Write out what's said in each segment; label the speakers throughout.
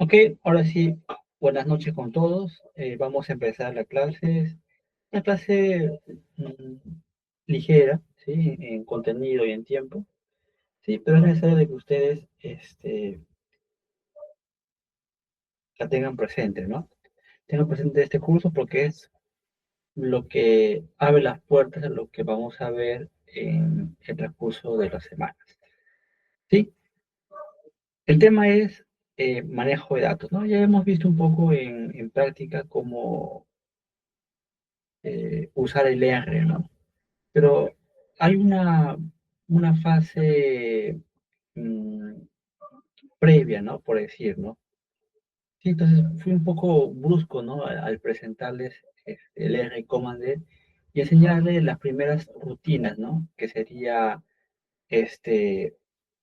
Speaker 1: Ok, ahora sí, buenas noches con todos. Vamos a empezar la clase. Una clase ligera, ¿sí? En contenido y en tiempo, sí, pero es necesario de que ustedes la tengan presente, ¿no? Tengan presente este curso porque es lo que abre las puertas a lo que vamos a ver en el transcurso de las semanas, ¿sí? El tema es manejo de datos, ¿no? Ya hemos visto un poco en práctica cómo usar el R, ¿no? Pero hay una fase mm, previa, ¿no? Por decir, ¿no? Sí, entonces fui un poco brusco, ¿no? Al presentarles el R Commander y enseñarles las primeras rutinas, ¿no? Que sería este,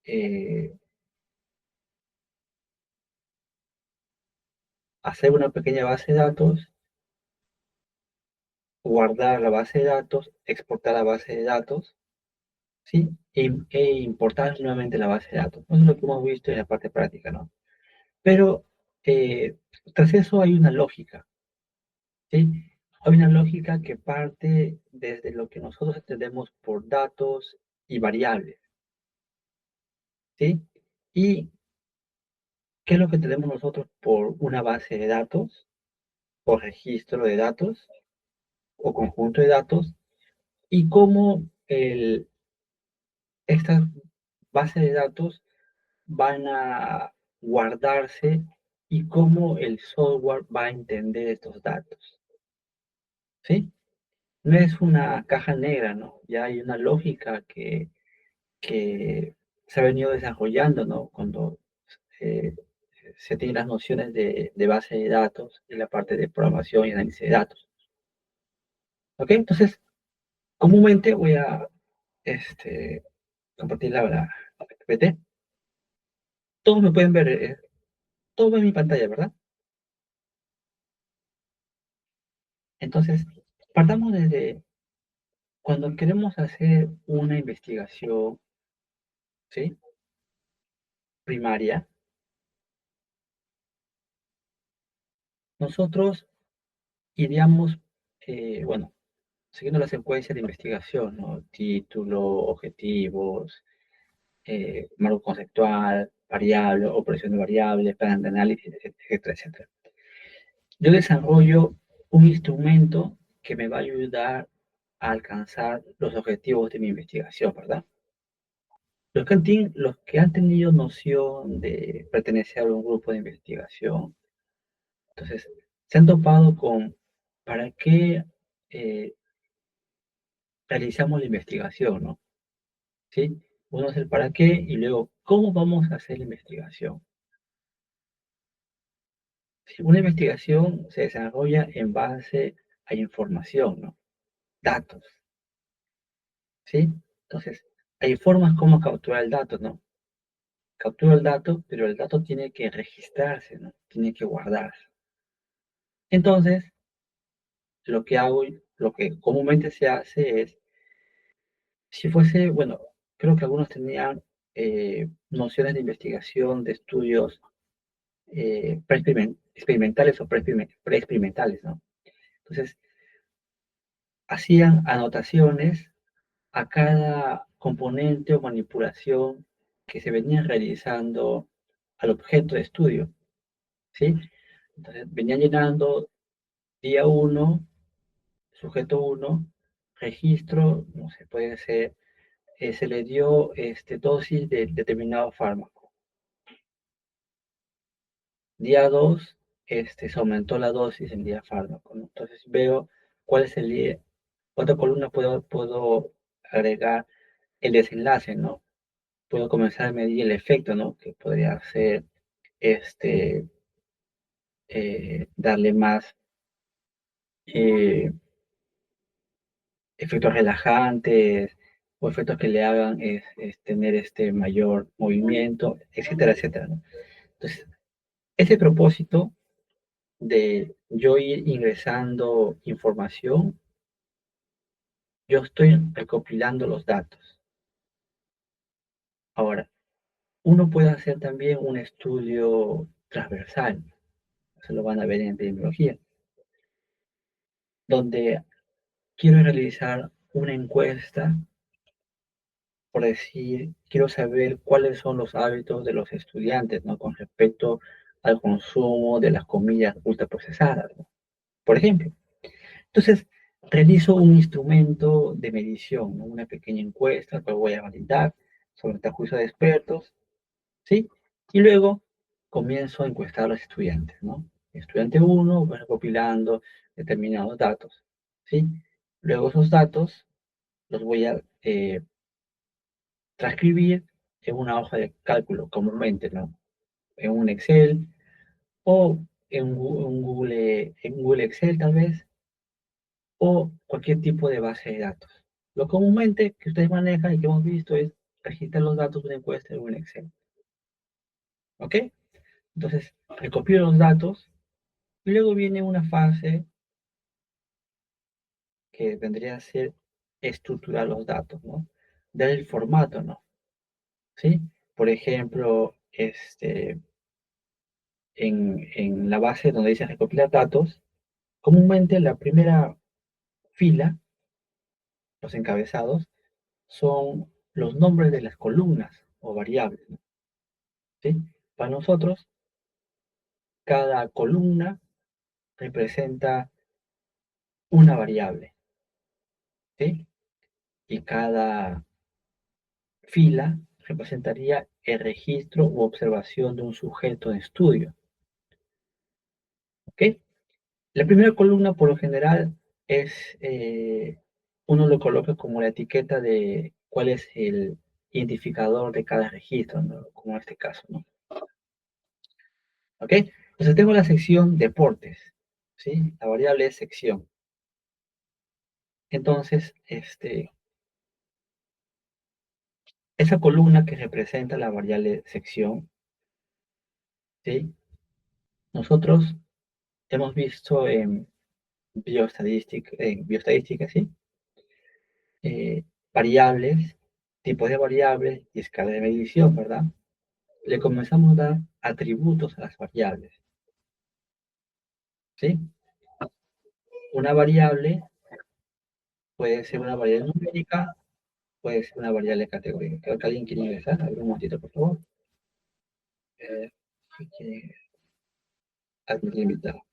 Speaker 1: eh, hacer una pequeña base de datos, guardar la base de datos, exportar la base de datos, ¿sí? E importar nuevamente la base de datos. Eso es lo que hemos visto en la parte práctica, ¿no? Pero eh, tras eso hay una lógica, ¿sí? Hay una lógica que parte desde lo que nosotros entendemos por datos y variables, ¿sí? ¿Y qué es lo que tenemos nosotros por una base de datos o registro de datos o conjunto de datos? Y cómo estas bases de datos van a guardarse y cómo el software va a entender estos datos, ¿sí? No es una caja negra, ¿no? Ya hay una lógica que se ha venido desarrollando, ¿no? Cuando eh, se tienen las nociones de base de datos y la parte de programación y análisis de datos. ¿Ok? Entonces, comúnmente voy a este, compartir la PPT. Todos me pueden ver, todo en mi pantalla, ¿verdad? Entonces, partamos desde cuando queremos hacer una investigación, ¿sí? Primaria, nosotros iríamos, bueno, siguiendo la secuencia de investigación, ¿no? Título, objetivos, marco conceptual, variable, operación de variables, plan de análisis, etcétera, etcétera. Yo desarrollo un instrumento que me va a ayudar a alcanzar los objetivos de mi investigación, ¿verdad? Los que han tenido noción de pertenecer a un grupo de investigación, entonces, se han topado con para qué eh, realizamos la investigación, ¿no? ¿Sí? Uno es el para qué y luego cómo vamos a hacer la investigación. Si una investigación se desarrolla en base a información, ¿no? Datos, ¿sí? Entonces, hay formas como capturar el dato, ¿no? Captura el dato, pero el dato tiene que registrarse, ¿no? Tiene que guardarse. Entonces, lo que hago, lo que comúnmente se hace es, si fuese, bueno, creo que algunos tenían nociones de investigación, de estudios experimentales o preexperimentales, ¿no? Entonces, hacían anotaciones a cada componente o manipulación que se venía realizando al objeto de estudio, ¿sí? Entonces, venían llenando día uno, sujeto uno, registro, no sé, puede ser, se le dio dosis de determinado fármaco. Día 2 se aumentó la dosis en día fármaco, ¿no? Entonces veo cuál es el día, otra columna puedo agregar el desenlace, ¿no? Puedo comenzar a medir el efecto, ¿no? Que podría ser este, darle más eh, efectos relajantes o efectos que le hagan tener este mayor movimiento, etcétera, etcétera, ¿no? Entonces, ese propósito de yo ir ingresando información, yo estoy recopilando los datos. Ahora, uno puede hacer también un estudio transversal, se lo van a ver en epidemiología, donde quiero realizar una encuesta, por decir, quiero saber cuáles son los hábitos de los estudiantes, ¿no? Con respecto al consumo de las comidas ultraprocesadas, ¿no? Por ejemplo. Entonces, realizo un instrumento de medición, ¿no? Una pequeña encuesta que voy a validar sobre el juicio de expertos, ¿sí? Y luego comienzo a encuestar a los estudiantes, ¿no? Estudiante uno va recopilando determinados datos, ¿sí? Luego esos datos los voy a transcribir en una hoja de cálculo, comúnmente, ¿no? En un Excel o en Google Excel tal vez, o cualquier tipo de base de datos. Lo comúnmente que ustedes manejan y que hemos visto es registrar los datos de una encuesta en un Excel. ¿Ok? Entonces, recopilo los datos y luego viene una fase que vendría a ser estructurar los datos, ¿no? Dar el formato, ¿no? ¿Sí? Por ejemplo, en la base donde dice recopilar datos, comúnmente la primera fila, los encabezados, son los nombres de las columnas o variables, ¿no? ¿Sí? Para nosotros, cada columna representa una variable, ¿sí? Y cada fila representaría el registro u observación de un sujeto de estudio, ¿ok? La primera columna, por lo general, es, uno lo coloca como la etiqueta de cuál es el identificador de cada registro, ¿no? Como en este caso, ¿no? ¿Ok? Entonces tengo la sección deportes, ¿sí? La variable es sección. Entonces, esa columna que representa la variable sección, ¿sí? Nosotros hemos visto en bioestadística, ¿sí? Variables, tipos de variables y escala de medición, ¿verdad? Le comenzamos a dar atributos a las variables, ¿sí? Una variable puede ser una variable numérica, puede ser una variable categórica. Creo que alguien quiere ingresar. A ver, un momentito, por favor. Eh, ¿Quiere admitir invitado?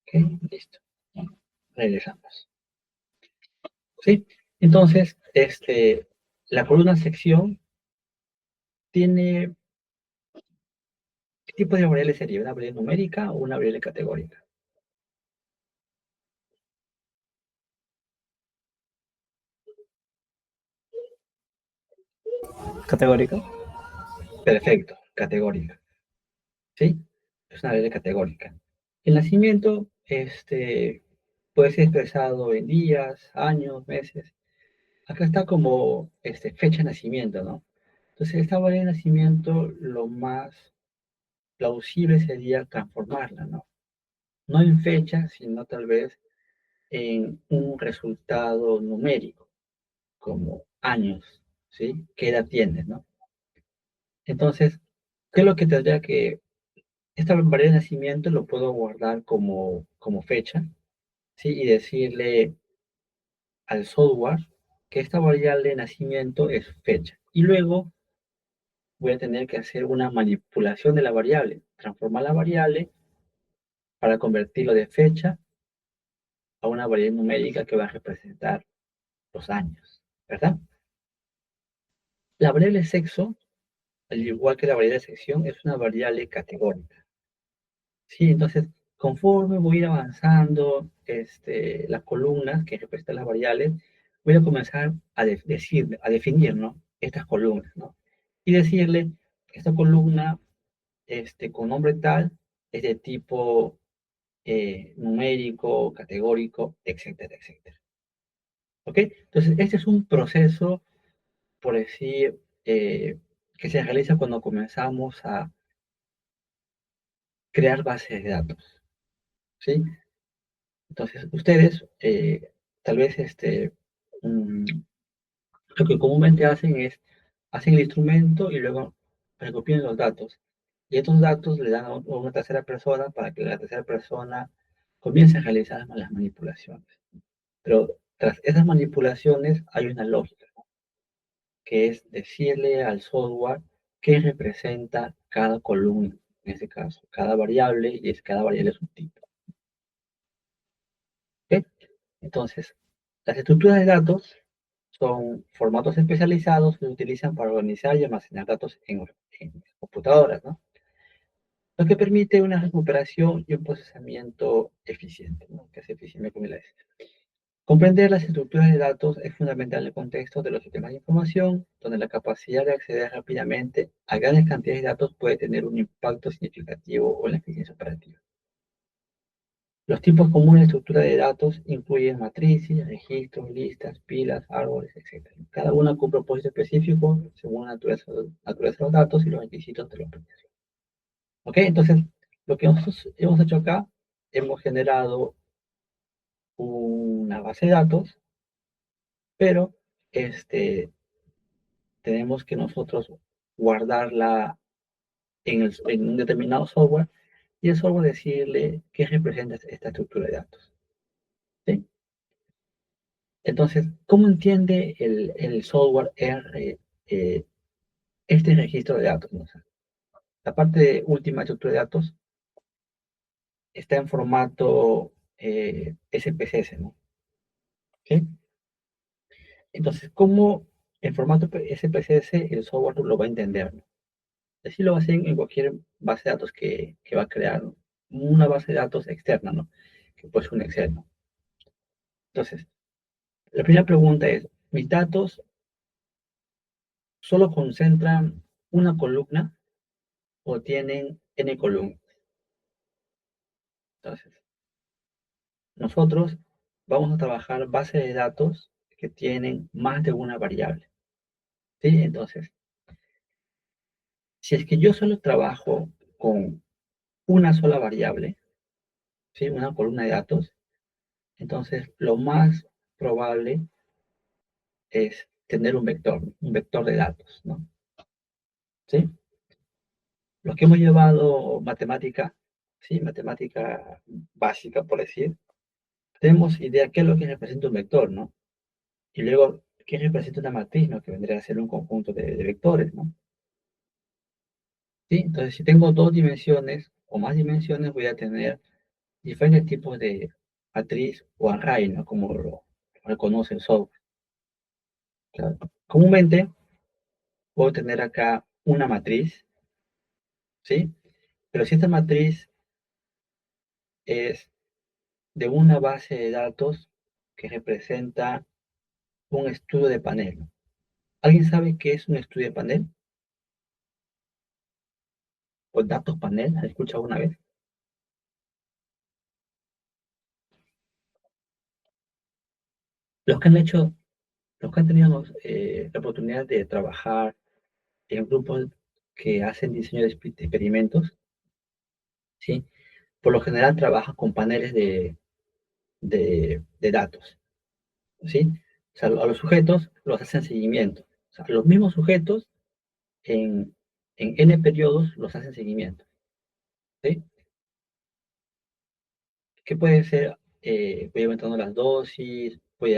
Speaker 1: Ok, listo. Bueno, regresamos. ¿Sí? Entonces, la columna sección tiene, ¿qué tipo de variable sería? ¿Una variable numérica o una variable categórica?
Speaker 2: Categórico.
Speaker 1: Perfecto, categórica. ¿Sí? Es una variable categórica. El nacimiento, puede ser expresado en días, años, meses. Acá está como, fecha de nacimiento, ¿no? Entonces, esta variable de nacimiento, lo más plausible sería transformarla, ¿no? No en fecha, sino tal vez en un resultado numérico, como años, ¿sí? ¿Qué edad tienes, no? Entonces, ¿qué es lo que tendría que... Esta variable de nacimiento lo puedo guardar como fecha, ¿sí? Y decirle al software que esta variable de nacimiento es fecha. Y luego voy a tener que hacer una manipulación de la variable, transformar la variable para convertirlo de fecha a una variable numérica que va a representar los años, ¿verdad? La variable sexo, al igual que la variable sección, es una variable categórica. Sí, entonces, conforme voy a ir avanzando las columnas que representan las variables, voy a comenzar a definir, ¿no? Estas columnas, ¿no? Y decirle, esta columna, con nombre tal, es de tipo numérico, categórico, etcétera, etcétera. ¿Ok? Entonces, este es un proceso, por decir, que se realiza cuando comenzamos a crear bases de datos, ¿sí? Entonces, ustedes, tal vez, lo que comúnmente hacen es hacen el instrumento y luego recopilan los datos. Y estos datos le dan a una tercera persona para que la tercera persona comience a realizar las manipulaciones. Pero tras esas manipulaciones hay una lógica, que es decirle al software qué representa cada columna, en este caso, cada variable, y cada variable es un tipo. ¿Ok? Entonces, las estructuras de datos son formatos especializados que se utilizan para organizar y almacenar datos en computadoras, ¿no? Lo que permite una recuperación y un procesamiento eficiente, ¿no? Que es eficiente con la S. Comprender las estructuras de datos es fundamental en el contexto de los sistemas de información, donde la capacidad de acceder rápidamente a grandes cantidades de datos puede tener un impacto significativo en la eficiencia operativa. Los tipos comunes de estructura de datos incluyen matrices, registros, listas, pilas, árboles, etc. Cada una con un propósito específico según la naturaleza de los datos y los requisitos de los procesos. ¿Ok? Entonces, lo que nosotros hemos hecho acá, hemos generado una base de datos, pero tenemos que nosotros guardarla en un determinado software y el software decirle qué representa esta estructura de datos. ¿Sí? Entonces, ¿cómo entiende el software R este registro de datos? ¿No? O sea, la parte última estructura de datos está en formato SPSS, ¿no? ¿Sí? Entonces, ¿cómo en formato SPSS el software lo va a entender? ¿No? Así lo hacen en cualquier base de datos que va a crear, ¿no? Una base de datos externa, ¿no? Que puede ser un Excel, ¿no? Entonces, la primera pregunta es, ¿mis datos solo concentran una columna o tienen n columnas? Entonces, nosotros vamos a trabajar bases de datos que tienen más de una variable, ¿sí? Entonces, si es que yo solo trabajo con una sola variable, ¿sí? Una columna de datos, entonces lo más probable es tener un vector de datos, ¿no? ¿Sí? Los que hemos llevado matemática, ¿sí? Matemática básica, por decir, tenemos idea qué es lo que representa un vector, ¿no? Y luego, qué representa una matriz, ¿no? Que vendría a ser un conjunto de vectores, ¿no? ¿Sí? Entonces, si tengo dos dimensiones o más dimensiones, voy a tener diferentes tipos de matriz o array, ¿no? Como lo reconoce el software. Claro. Comúnmente, puedo tener acá una matriz, ¿sí? Pero si esta matriz es de una base de datos que representa un estudio de panel. ¿Alguien sabe qué es un estudio de panel? ¿O datos panel? ¿Has escuchado alguna vez? Los que han hecho, los que han tenido la oportunidad de trabajar en grupos que hacen diseño de experimentos, ¿sí? Por lo general trabajan con paneles de datos, ¿sí? O sea, a los sujetos los hacen seguimiento. O sea, los mismos sujetos en, en N periodos los hacen seguimiento, ¿sí? ¿Qué puede ser? Voy aumentando las dosis, voy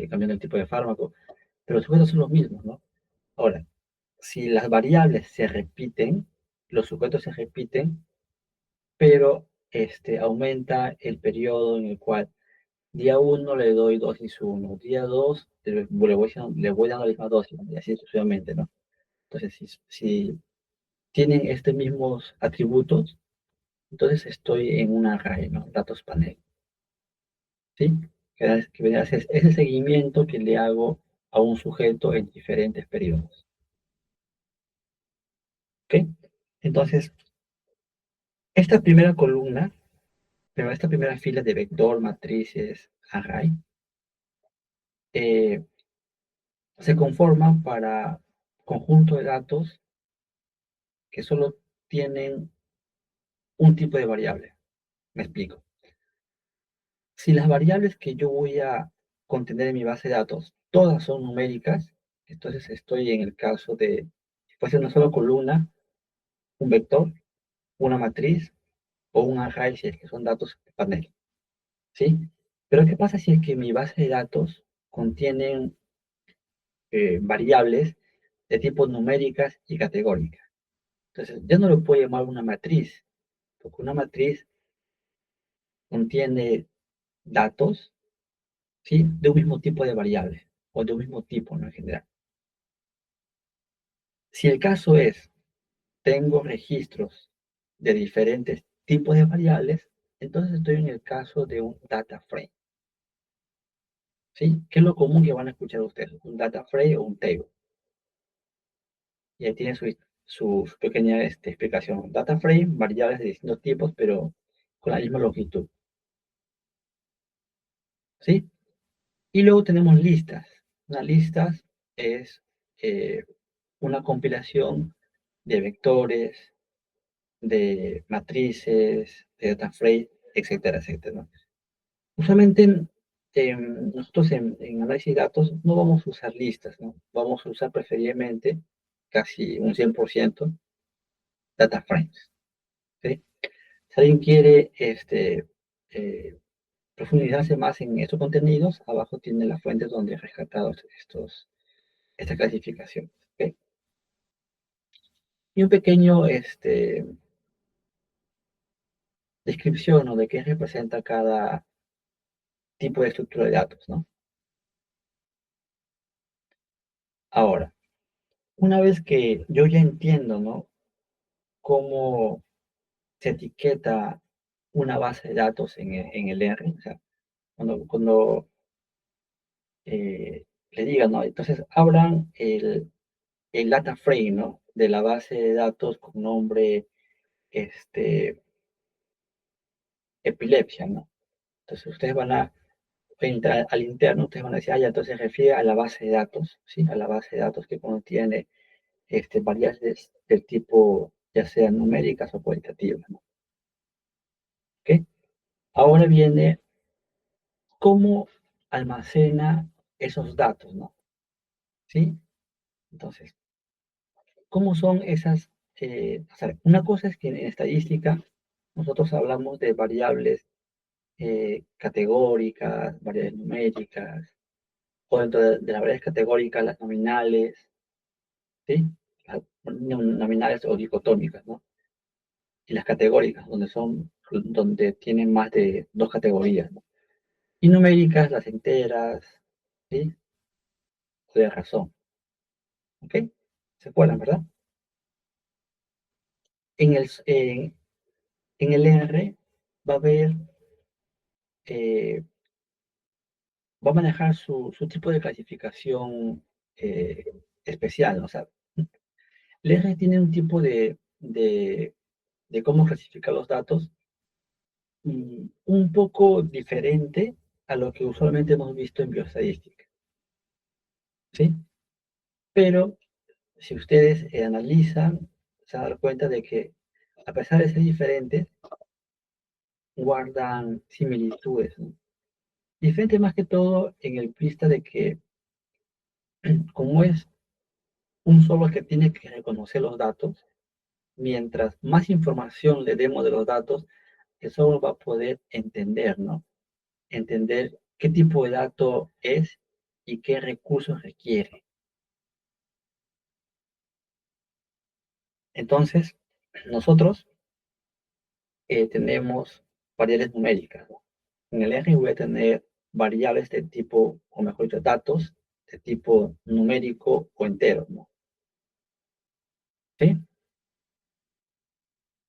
Speaker 1: cambiando el tipo de fármaco, pero los sujetos son los mismos, ¿no? Ahora, si las variables se repiten, los sujetos se repiten, pero aumenta el periodo en el cual día uno le doy dosis uno, día 2 le voy dando la misma dosis, ¿no? Y así sucesivamente, ¿no? Entonces, si tienen estos mismos atributos, entonces estoy en un array, ¿no? Datos panel. ¿Sí? Que vendrá a ser ese seguimiento que le hago a un sujeto en diferentes periodos. ¿Ok? Entonces, esta primera columna, pero esta primera fila de vector, matrices, array, eh, se conforman para conjunto de datos que solo tienen un tipo de variable. Me explico. Si las variables que yo voy a contener en mi base de datos todas son numéricas, Entonces estoy en el caso de, si fuese una sola columna, un vector, una matriz o un array, si es que son datos de panel, ¿sí? Pero ¿qué pasa si es que mi base de datos contienen variables de tipo numéricas y categóricas? Entonces, ya no lo puedo llamar una matriz, porque una matriz contiene datos, ¿sí? De un mismo tipo de variables, o de un mismo tipo, ¿no? En general. Si el caso es, tengo registros de diferentes tipos de variables, entonces estoy en el caso de un data frame, ¿sí? ¿Qué es lo común que van a escuchar ustedes? Un data frame o un table. Y ahí tiene su pequeña explicación. Data frame, variables de distintos tipos, pero con la misma longitud, ¿sí? Y luego tenemos listas. Una lista es eh, una compilación de vectores, de matrices, de data frame, etcétera, etcétera, ¿no? Usualmente nosotros en análisis de datos no vamos a usar listas, ¿no? Vamos a usar preferiblemente casi un 100% data frames, ¿sí? Si alguien quiere eh, profundizarse más en estos contenidos, abajo tiene las fuentes donde he rescatado esta clasificación, ¿ok? Y un pequeño descripción, ¿no? De qué representa cada tipo de estructura de datos, ¿no? Ahora, una vez que yo ya entiendo, ¿no? Cómo se etiqueta una base de datos en el R, o sea, cuando le digan, ¿no? Entonces abran el data frame, ¿no? De la base de datos con nombre este, epilepsia, ¿no? Entonces ustedes van a entrar al interno, ustedes van a decir, ah, ya, entonces se refiere a la base de datos, ¿sí? A la base de datos que contiene variables del tipo, ya sean numéricas o cualitativas, ¿no? ¿Ok? Ahora viene cómo almacena esos datos, ¿no? ¿Sí? Entonces, ¿cómo son esas? O sea, una cosa es que en estadística nosotros hablamos de variables categóricas, variables numéricas, o dentro de las variables categóricas, las nominales, ¿sí? Las nominales o dicotómicas, ¿no? Y las categóricas, donde tienen más de dos categorías, ¿no? Y numéricas, las enteras, ¿sí? O de razón, ¿ok? ¿Se acuerdan, verdad? En en el R va a haber, va a manejar su tipo de clasificación especial, ¿no? O sea, el R tiene un tipo de cómo clasificar los datos un poco diferente a lo que usualmente hemos visto en bioestadística, ¿sí? Pero si ustedes analizan, se van a dar cuenta de que a pesar de ser diferentes, guardan similitudes, ¿no? Diferente más que todo en el vista de que como es un software que tiene que reconocer los datos, mientras más información le demos de los datos, el software va a poder entender, ¿no? Entender qué tipo de dato es y qué recursos requiere. Entonces, nosotros tenemos variables numéricas, ¿no? En el R voy a tener variables de tipo, o mejor dicho, datos de tipo numérico o entero, ¿no? ¿Sí?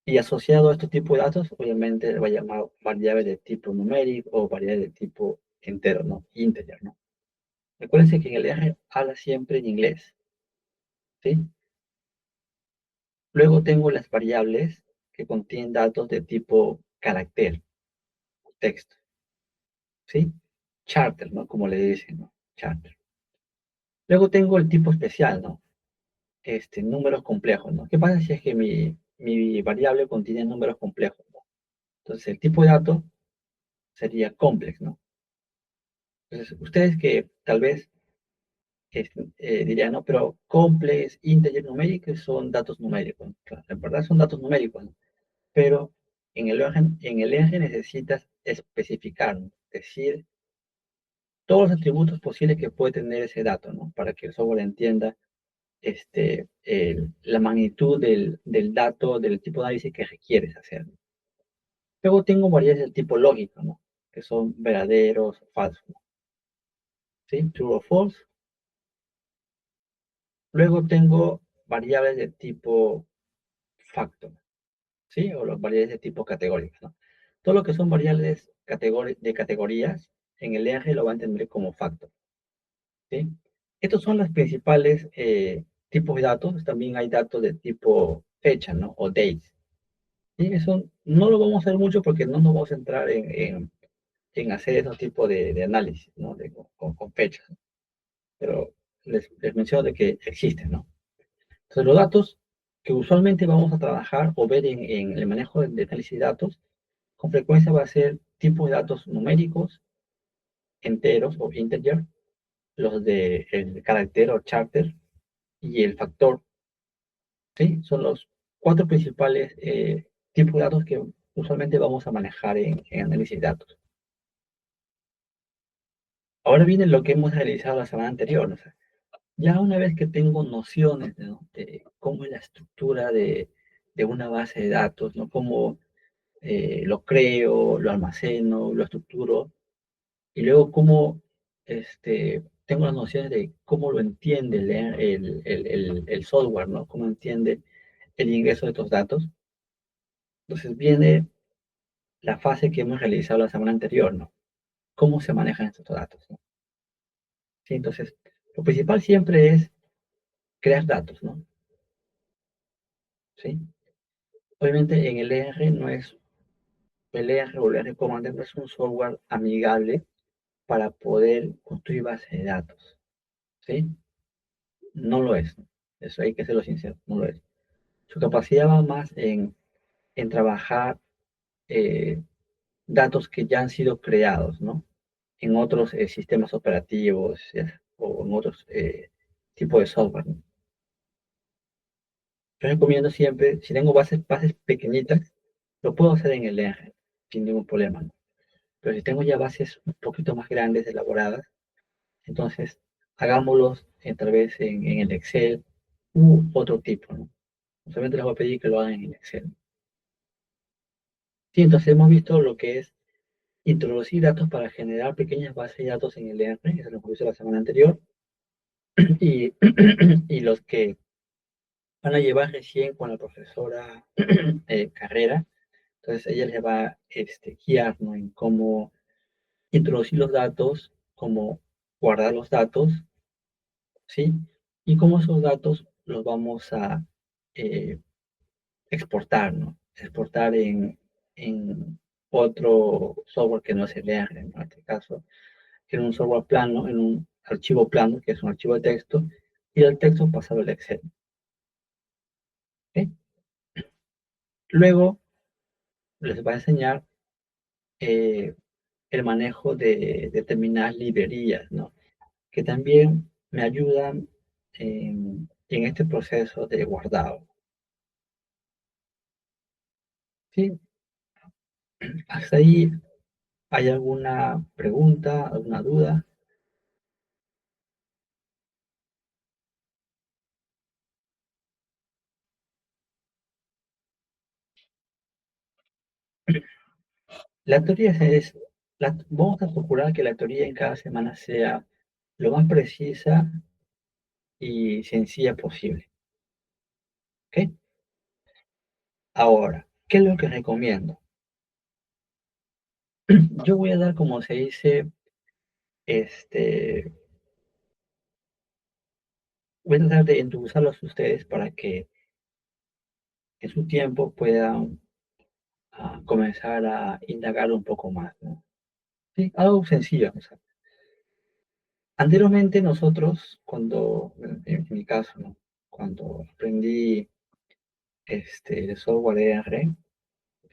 Speaker 1: Y asociado a este tipo de datos, obviamente va a llamar variable de tipo numérico o variable de tipo entero, ¿no? Integer, ¿no? Recuérdense que en el R habla siempre en inglés, ¿sí? Luego tengo las variables que contienen datos de tipo carácter, texto, ¿sí? Charter, ¿no? Como le dicen, ¿no? Charter. Luego tengo el tipo especial, ¿no? Números complejos, ¿no? ¿Qué pasa si es que mi variable contiene números complejos, ¿no? Entonces el tipo de dato sería complex, ¿no? Entonces ustedes que tal vez diría, no, pero complex, integer, numéricos son datos numéricos, ¿no? Claro, en verdad son datos numéricos, ¿no? Pero en el lenguaje necesitas especificar, ¿no? Decir todos los atributos posibles que puede tener ese dato, ¿no? Para que el software entienda la magnitud del dato, del tipo de análisis que requieres hacer. Luego tengo variables del tipo lógico, ¿no? Que son verdaderos o falsos, ¿no? ¿Sí? True o false. Luego tengo variables de tipo factor, ¿sí? O las variables de tipo categóricas, ¿no? Todo lo que son variables de categorías, en el lenguaje lo va a entender como factor, ¿sí? Estos son los principales tipos de datos. También hay datos de tipo fecha, ¿no? O dates. Y eso no lo vamos a hacer mucho porque no nos vamos a entrar en hacer esos tipos de análisis, ¿no? Con fechas. Pero les menciono de que existen, ¿no? Entonces, los datos que usualmente vamos a trabajar o ver en el manejo de análisis de datos, con frecuencia va a ser tipos de datos numéricos, enteros o integer, los de el carácter o charter y el factor, ¿sí? Son los cuatro principales tipos de datos que usualmente vamos a manejar en análisis de datos. Ahora viene lo que hemos realizado la semana anterior, ¿no? O sea, ya una vez que tengo nociones, ¿no? De cómo es la estructura de una base de datos, ¿no? Cómo lo creo, lo almaceno, lo estructuro, y luego cómo tengo las nociones de cómo lo entiende el software, ¿no? Cómo entiende el ingreso de estos datos. Entonces viene la fase que hemos realizado la semana anterior, ¿no? Cómo se manejan estos datos, ¿no? Sí, entonces, lo principal siempre es crear datos, ¿no? ¿Sí? Obviamente en el ER no es, el ER o el ER Commander no es un software amigable para poder construir base de datos, ¿sí? No lo es. Eso hay que serlo sincero, no lo es. Su capacidad va más en trabajar eh, datos que ya han sido creados, ¿no? En otros sistemas operativos o en otros tipos de software, ¿no? Yo recomiendo siempre, si tengo bases pequeñitas, lo puedo hacer en el R sin ningún problema, ¿no? Pero si tengo ya bases un poquito más grandes, elaboradas, entonces hagámoslos tal vez en el Excel u otro tipo, ¿no? Solamente les voy a pedir que lo hagan en el Excel. Sí, entonces hemos visto lo que es introducir datos para generar pequeñas bases de datos en el ER, eso lo puse la semana anterior, y, y los que van a llevar recién con la profesora Carrera, entonces ella les va a guiar, ¿no? En cómo introducir los datos, cómo guardar los datos, ¿sí? Y cómo esos datos los vamos a eh, exportar, ¿no? Exportar en otro software que no es el R, ¿no? En este caso, en un software plano, en un archivo plano, que es un archivo de texto, y del texto pasarlo al Excel, ¿ok? Luego les va a enseñar eh, el manejo de determinadas librerías, ¿no? Que también me ayudan en este proceso de guardado, ¿sí? Hasta ahí, ¿hay alguna pregunta, alguna duda? La teoría vamos a procurar que la teoría en cada semana sea lo más precisa y sencilla posible, ¿ok? Ahora, ¿qué es lo que recomiendo? Yo voy a dar, como se dice, este, voy a tratar de endulzarlos a ustedes para que en su tiempo puedan comenzar a indagar un poco más, ¿no? Sí, algo sencillo. O sea, anteriormente nosotros, en mi caso, ¿no? Cuando aprendí el software R,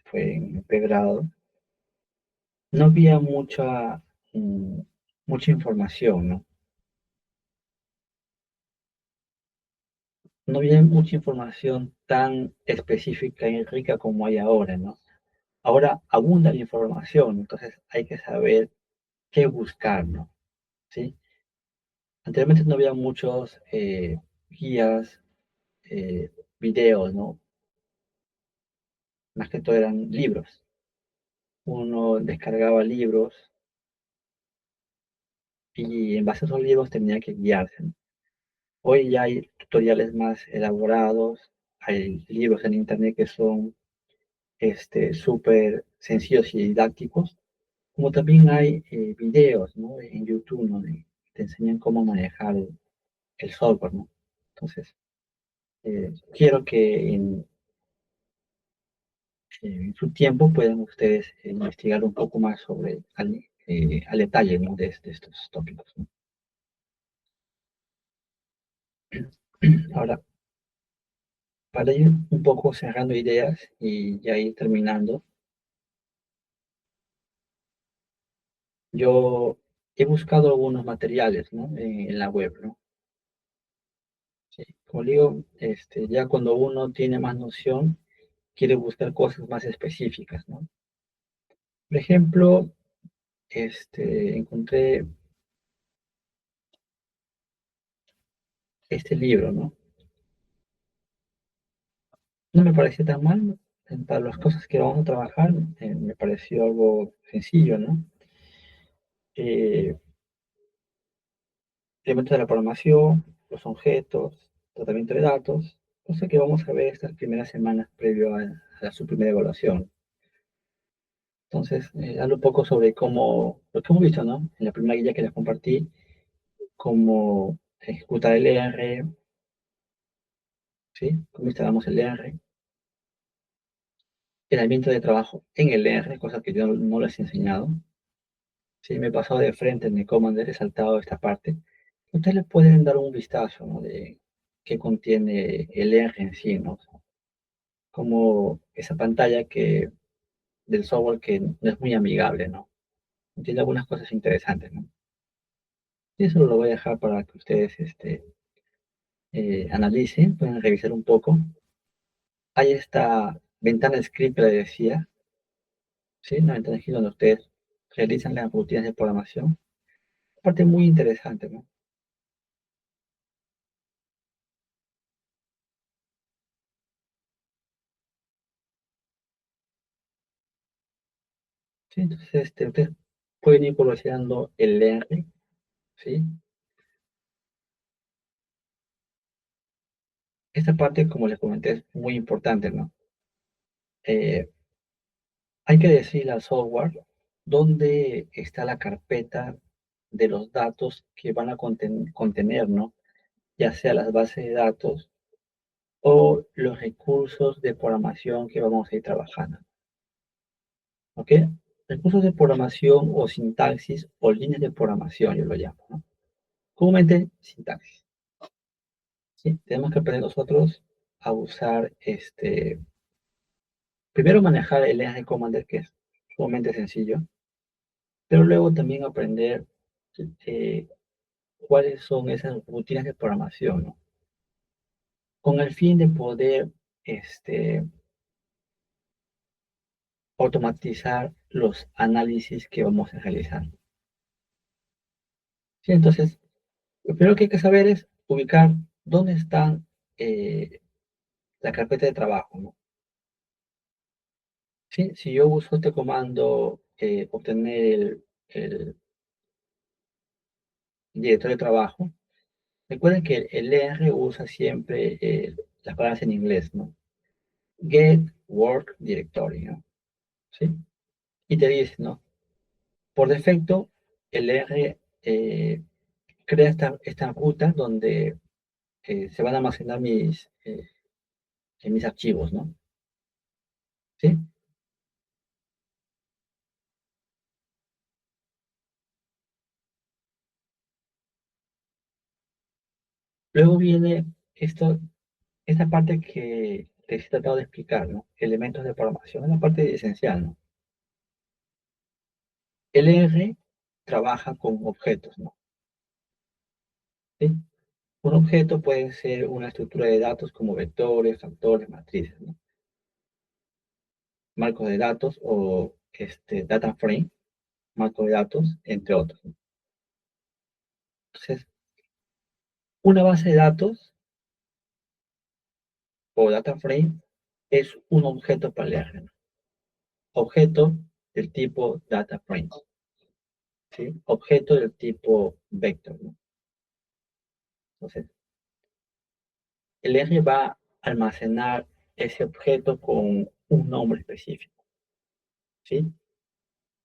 Speaker 1: fue en el pregrado, no había mm, mucha información, ¿no? no había mucha información tan específica y rica como hay ahora, ¿no? Ahora abunda la información, entonces hay que saber qué buscar, ¿no? ¿Sí? Anteriormente no había muchos guías, videos, ¿no? Más que todo eran libros. Uno descargaba libros y en base a esos libros tenía que guiarse, ¿no? Hoy ya hay tutoriales más elaborados, hay libros en internet que son súper sencillos y didácticos, como también hay videos, ¿no? En YouTube, ¿no? Te enseñan cómo manejar el software, ¿no? Entonces, quiero que en su tiempo puedan ustedes investigar un poco más sobre al detalle, ¿no? De estos tópicos, ¿no? Ahora, para ir un poco cerrando ideas y ya ir terminando, yo he buscado algunos materiales, ¿no? En la web, ¿no? Sí, como digo, ya cuando uno tiene más noción, quiere buscar cosas más específicas, ¿no? Por ejemplo, encontré este libro, ¿no? No me pareció tan mal, para las cosas que vamos a trabajar, me pareció algo sencillo, ¿no? Eh, Elementos de la programación, los objetos, tratamiento de datos, cosa que vamos a ver estas primeras semanas previo a su primera evaluación. Entonces, hablo un poco sobre cómo, lo que hemos visto, ¿no? En la primera guía que les compartí, cómo ejecutar el ER, ¿sí? Cómo instalamos el ER, el ambiente de trabajo en el ER, cosa que yo no les he enseñado. Sí, me he pasado de frente en el Commander, he saltado esta parte. Ustedes le pueden dar un vistazo, ¿no? De qué contiene el ER en sí, ¿no? Como esa pantalla del software que no es muy amigable, ¿no? Tiene algunas cosas interesantes, ¿no? Y eso lo voy a dejar para que ustedes analicen, pueden revisar un poco. Hay esta ventana de script que les decía, ¿sí? Una ventana aquí donde ustedes realizan las rutinas de programación. Parte muy interesante, ¿no? ¿Sí? Entonces, ustedes pueden ir coloreando el R, ¿sí? Esta parte, como les comenté, es muy importante, ¿no? Eh, Hay que decirle al software dónde está la carpeta de los datos que van a contener, ¿no? Ya sea las bases de datos o los recursos de programación que vamos a ir trabajando, ¿ok? Recursos de programación o sintaxis o líneas de programación, yo lo llamo, ¿no? Comúnmente sintaxis, ¿sí? Tenemos que aprender nosotros a usar primero manejar el lenguaje Commander, que es sumamente sencillo, pero luego también aprender eh, cuáles son esas rutinas de programación, ¿no? Con el fin de poder automatizar los análisis que vamos a realizar. ¿Sí? Entonces, lo primero que hay que saber es ubicar dónde está la carpeta de trabajo, ¿no? ¿Sí? Si yo uso este comando, obtener el directorio de trabajo, recuerden que el ER usa siempre las palabras en inglés, ¿no? Get Work Directory, ¿no? ¿Sí? Y te dice, ¿no? Por defecto, el ER crea esta ruta donde se van a almacenar mis archivos, ¿no? ¿Sí? Luego viene esta parte que les he tratado de explicar, ¿no? Elementos de programación, es la parte esencial, ¿no? El R trabaja con objetos, ¿no? ¿Sí? Un objeto puede ser una estructura de datos como vectores, factores, matrices, ¿no? Marcos de datos o data frame, marco de datos, entre otros, ¿no? Entonces, una base de datos o data frame es un objeto para leer, ¿no? Objeto del tipo data frame, ¿sí? Objeto del tipo vector, ¿no? Entonces, el R va a almacenar ese objeto con un nombre específico, ¿sí?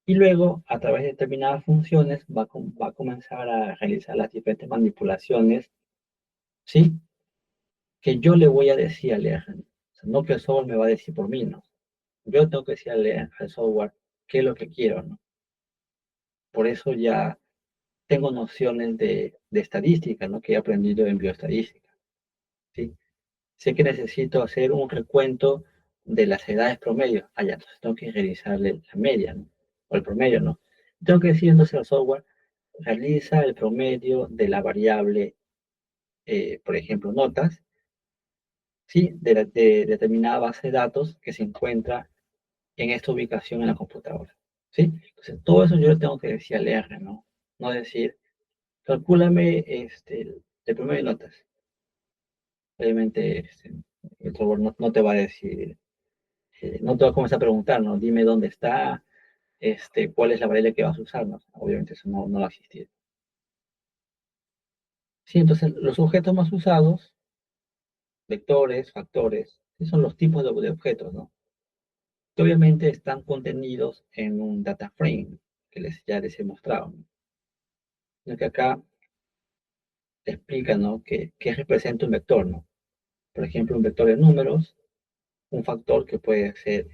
Speaker 1: Y luego, a través de determinadas funciones, va a comenzar a realizar las diferentes manipulaciones, ¿sí? Que yo le voy a decir al R. O sea, no que el software me va a decir por mí, ¿no? Yo tengo que decirle al software qué es lo que quiero, ¿no? Por eso ya tengo nociones de estadística, ¿no? Que he aprendido en bioestadística, ¿sí? Sé que necesito hacer un recuento de las edades promedio. Allá, entonces tengo que realizarle la media, ¿no? O el promedio, ¿no? Tengo que decir entonces al software, realiza el promedio de la variable, por ejemplo, notas, ¿sí? De determinada base de datos que se encuentra en esta ubicación en la computadora, ¿sí? Entonces, todo eso yo le tengo que decir al R, ¿no? No decir, calcúlame el promedio de notas. Obviamente, el software no te va a decir, no te va a comenzar a preguntar, ¿no? Dime dónde está, cuál es la variable que vas a usar, ¿no? Obviamente eso no va a existir. Sí, entonces los objetos más usados, vectores, factores, sí, son los tipos de objetos, ¿no? Que obviamente están contenidos en un data frame que ya les he mostrado, ¿no? Lo que acá explica, ¿no? ¿Qué representa un vector, ¿no? Por ejemplo, un vector de números, un factor que puede ser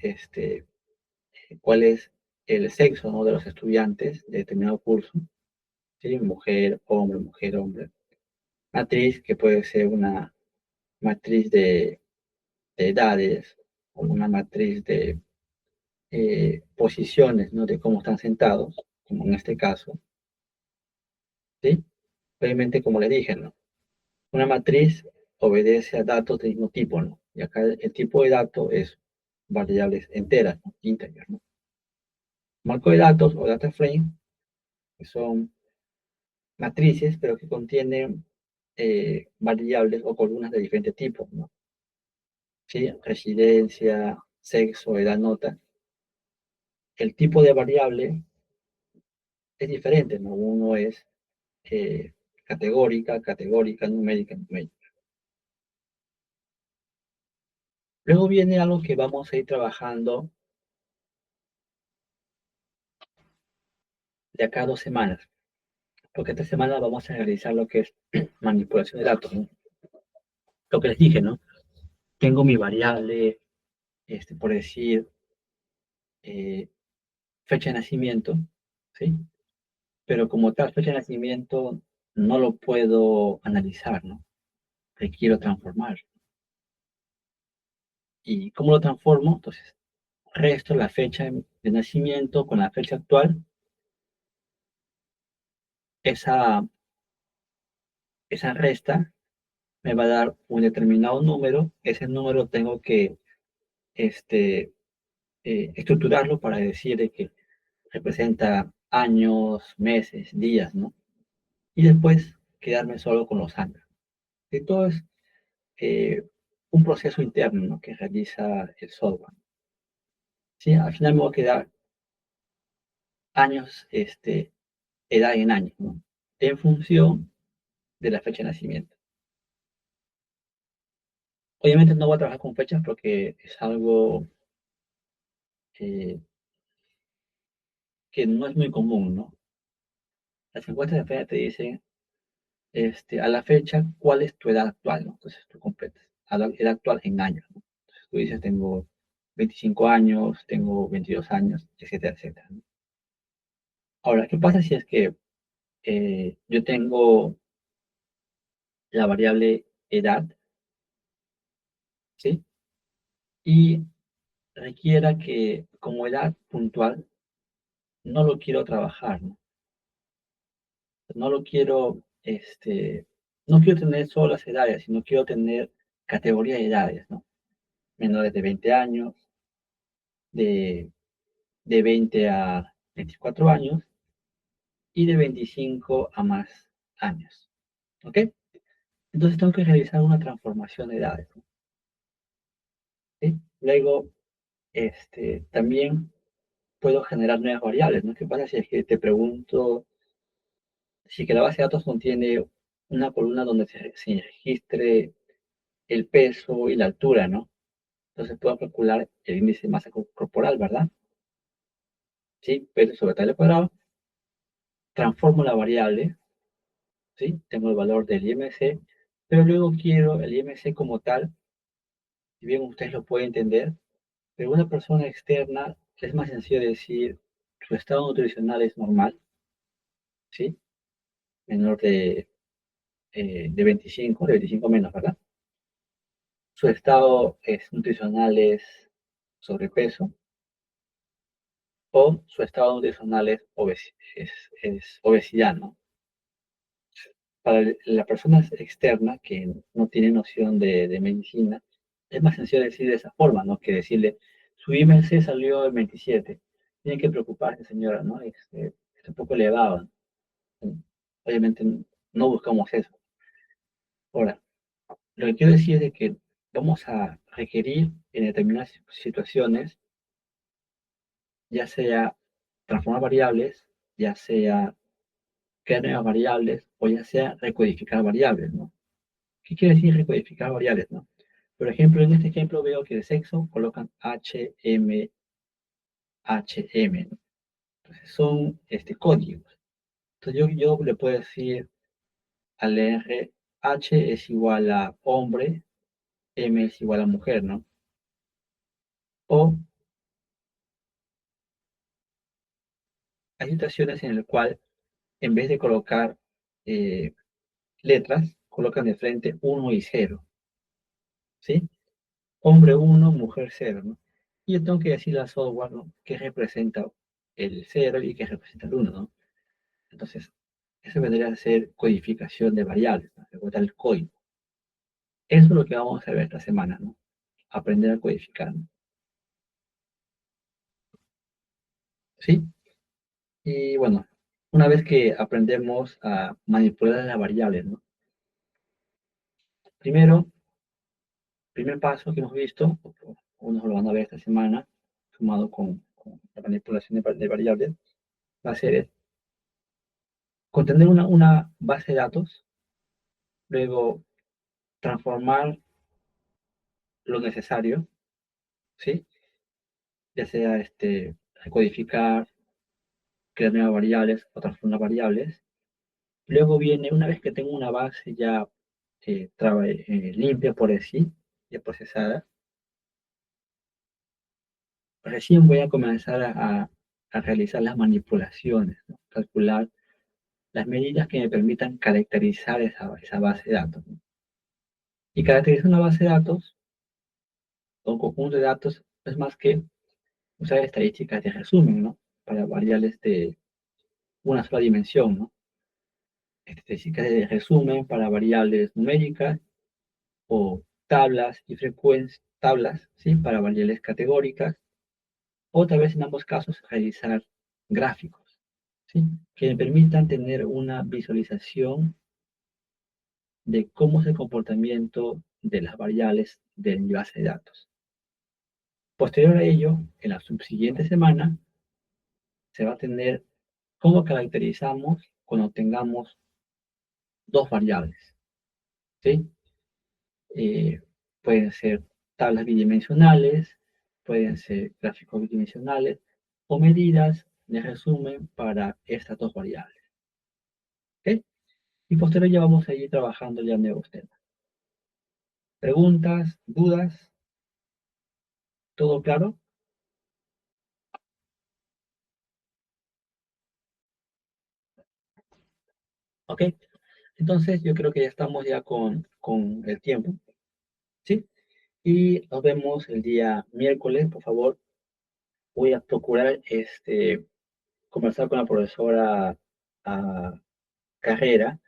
Speaker 1: cuál es el sexo, ¿no? De los estudiantes de determinado curso, ¿sí? Mujer, hombre, mujer, hombre. Matriz, que puede ser una matriz de edades o una matriz de posiciones, ¿no? De cómo están sentados, como en este caso, ¿sí? Obviamente, como le dije, ¿no? Una matriz obedece a datos del mismo tipo, ¿no? Y acá el tipo de dato es variables enteras, ¿no? Integers, ¿no? Marco de datos o data frame, que son matrices, pero que contienen variables o columnas de diferentes tipos, ¿no? ¿Sí? Residencia, sexo, edad, nota. El tipo de variable es diferente, ¿no? Uno es eh, categórica, numérica, numérica. Luego viene algo que vamos a ir trabajando de acá a 2 semanas, porque esta semana vamos a realizar lo que es manipulación de datos, ¿no? Lo que les dije, ¿no? Tengo mi variable, por decir, eh, fecha de nacimiento, ¿sí? Pero como tal fecha de nacimiento no lo puedo analizar, ¿no? Requiero transformar. ¿Y cómo lo transformo? Entonces, resto la fecha de nacimiento con la fecha actual. Esa, esa resta me va a dar un determinado número. Ese número tengo que este, estructurarlo para decir de que representa años, meses, días, ¿no? Y después quedarme solo con los años. Y todo es eh, un proceso interno, ¿no? Que realiza el software. Sí, al final me voy a quedar años, edad en años, ¿no? En función de la fecha de nacimiento. Obviamente no voy a trabajar con fechas porque es algo eh, que no es muy común, ¿no? Las encuestas de fecha te dicen, a la fecha, ¿cuál es tu edad actual, ¿no? Entonces tú completas, a la edad actual en años, ¿no? Entonces tú dices, tengo 25 años, tengo 22 años, etcétera, etcétera, ¿no? Ahora, ¿qué pasa si es que yo tengo la variable edad, ¿sí? Y requiera que como edad puntual no lo quiero trabajar, ¿no? No lo quiero no quiero tener solo las edades, sino quiero tener categoría de edades, ¿no? Menores de 20 años, de, de 20 a 24 años y de 25 a más años, ¿ok? Entonces tengo que realizar una transformación de edades, ¿no? ¿Sí? Luego, también puedo generar nuevas variables, ¿no? ¿Qué pasa si es que te pregunto si que la base de datos contiene una columna donde se registre el peso y la altura, ¿no? Entonces puedo calcular el índice de masa corporal, ¿verdad? Sí, peso sobre tal cuadrado, transformo la variable, ¿sí? Tengo el valor del IMC, pero luego quiero el IMC como tal, si bien ustedes lo pueden entender, pero una persona externa es más sencillo decir su estado nutricional es normal, ¿sí? Menor de 25 menos, ¿verdad? Su estado nutricional es sobrepeso o su estado nutricional es obesidad, ¿no? Para la persona externa que no tiene noción de medicina, es más sencillo decir de esa forma, ¿no? Que decirle, su IMC salió en 27. Tiene que preocuparse, señora, ¿no? Es un poco elevado, ¿no? Obviamente no buscamos eso. Ahora, lo que quiero decir es de que vamos a requerir en determinadas situaciones, ya sea transformar variables, ya sea crear nuevas variables, o ya sea recodificar variables, ¿no? ¿Qué quiere decir recodificar variables, no? Por ejemplo, en este ejemplo veo que de sexo colocan HM, HM, ¿no? Entonces son códigos. Entonces yo le puedo decir al R, H es igual a hombre, M es igual a mujer, ¿no? O hay situaciones en las cuales en vez de colocar eh, letras, colocan de frente uno y cero, ¿sí? Hombre uno, mujer cero, ¿no? Y yo tengo que decirle al software, ¿no? Qué representa el cero y qué representa el uno, ¿no? Entonces, eso vendría a ser codificación de variables, ¿no? Recordar el código. Eso es lo que vamos a ver esta semana, ¿no? Aprender a codificar, ¿no? ¿Sí? Y bueno, una vez que aprendemos a manipular las variables, ¿no? Primero, primer paso que hemos visto, unos lo van a ver esta semana, sumado con la manipulación de variables, va a ser contener una base de datos, luego transformar lo necesario, ¿sí? Ya sea recodificar, crear nuevas variables o transformar variables. Luego viene, una vez que tengo una base ya limpia por decir, ya procesada, recién voy a comenzar a realizar las manipulaciones, ¿no? Calcular las medidas que me permitan caracterizar esa base de datos, ¿no? Y caracterizar una base de datos o un conjunto de datos es más que usar estadísticas de resumen, ¿no? Para variables de una sola dimensión, ¿no? Estadísticas de resumen para variables numéricas o tablas y frecuencias, tablas, ¿sí? Para variables categóricas, o tal vez en ambos casos realizar gráficos, ¿sí? Que me permitan tener una visualización de cómo es el comportamiento de las variables de mi base de datos. Posterior a ello, en la subsiguiente semana, se va a tener cómo caracterizamos cuando tengamos dos variables, ¿sí? Eh, pueden ser tablas bidimensionales, pueden ser gráficos bidimensionales o medidas de resumen para estas dos variables. ¿Ok? Y posterior ya vamos a ir trabajando ya nuevos temas. ¿Preguntas? ¿Dudas? ¿Todo claro? ¿Ok? Entonces yo creo que ya estamos ya con el tiempo, ¿sí? Y nos vemos el día miércoles, por favor. Voy a procurar conversar con la profesora Carrera,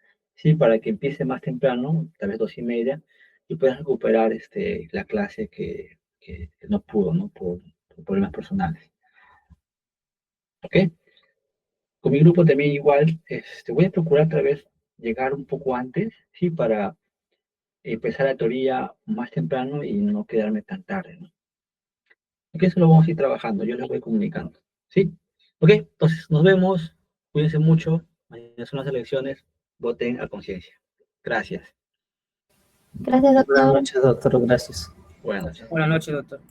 Speaker 1: sí, para que empiece más temprano, tal vez 2:30, y puedas recuperar la clase que no pudo, ¿no? Por problemas personales. ¿Ok? Con mi grupo también igual, voy a procurar tal vez llegar un poco antes, ¿sí? Para empezar la teoría más temprano y no quedarme tan tarde, ¿no? Ok, eso lo vamos a ir trabajando, yo les voy comunicando, ¿sí? Ok, entonces nos vemos, cuídense mucho, mañana son las elecciones, voten a conciencia. Gracias.
Speaker 2: Gracias,
Speaker 3: Buenas
Speaker 2: doctor.
Speaker 3: noches, doctor. Gracias.
Speaker 1: Buenas noches.
Speaker 4: Buenas noches, doctor.